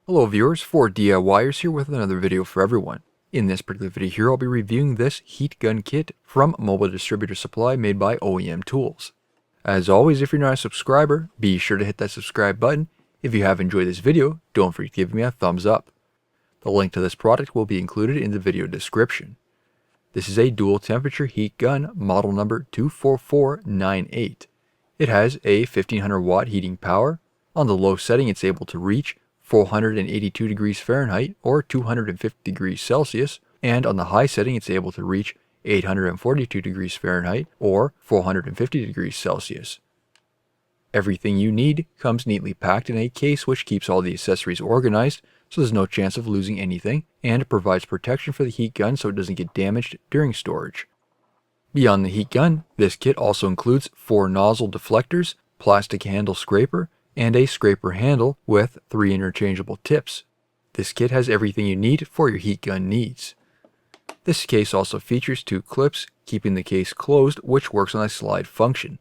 Hello viewers, 4DIYers here with another video for everyone. In this particular video here, I'll be reviewing this heat gun kit from Mobile Distributor Supply made by OEMTOOLS. As always, if you're not a subscriber, be sure to hit that subscribe button. If you have enjoyed this video, don't forget to give me a thumbs up. The link to this product will be included in the video description. This is a dual temperature heat gun, model number 24498. It has a 1500 watt heating power. On the low setting, it's able to reach 482 degrees Fahrenheit or 250 degrees Celsius, and on the high setting it's able to reach 842 degrees Fahrenheit or 450 degrees Celsius. Everything you need comes neatly packed in a case which keeps all the accessories organized so there's no chance of losing anything, and it provides protection for the heat gun so it doesn't get damaged during storage. Beyond the heat gun, this kit also includes 4 nozzle deflectors, plastic handle scraper, and a scraper handle with 3 interchangeable tips. This kit has everything you need for your heat gun needs. This case also features 2 clips, keeping the case closed, which works on a slide function.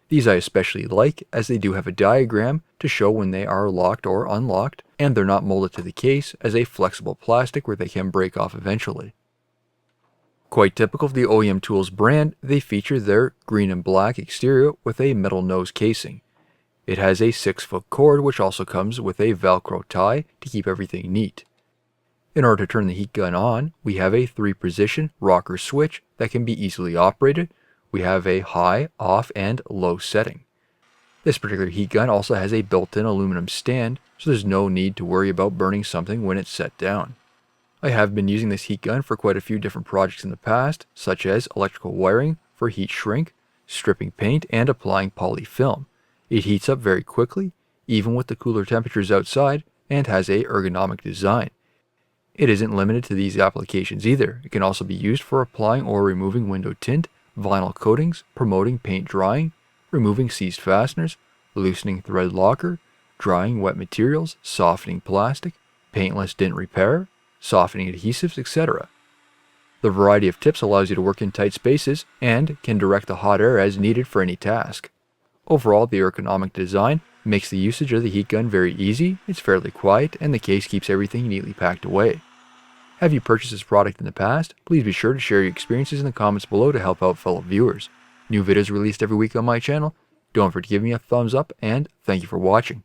These I especially like as they do have a diagram to show when they are locked or unlocked, and they're not molded to the case as a flexible plastic where they can break off eventually. Quite typical of the OEMTOOLS brand, they feature their green and black exterior with a metal nose casing. It has a 6-foot cord which also comes with a velcro tie to keep everything neat. In order to turn the heat gun on, we have a 3-position rocker switch that can be easily operated. We have a high, off, and low setting. This particular heat gun also has a built-in aluminum stand, so there's no need to worry about burning something when it's set down. I have been using this heat gun for quite a few different projects in the past, such as electrical wiring for heat shrink, stripping paint, and applying poly film. It heats up very quickly, even with the cooler temperatures outside, and has a ergonomic design. It isn't limited to these applications either. It can also be used for applying or removing window tint, vinyl coatings, promoting paint drying, removing seized fasteners, loosening thread locker, drying wet materials, softening plastic, paintless dent repair, softening adhesives, etc. The variety of tips allows you to work in tight spaces and can direct the hot air as needed for any task. Overall, the ergonomic design makes the usage of the heat gun very easy, it's fairly quiet, and the case keeps everything neatly packed away. Have you purchased this product in the past? Please be sure to share your experiences in the comments below to help out fellow viewers. New videos released every week on my channel. Don't forget to give me a thumbs up, and thank you for watching.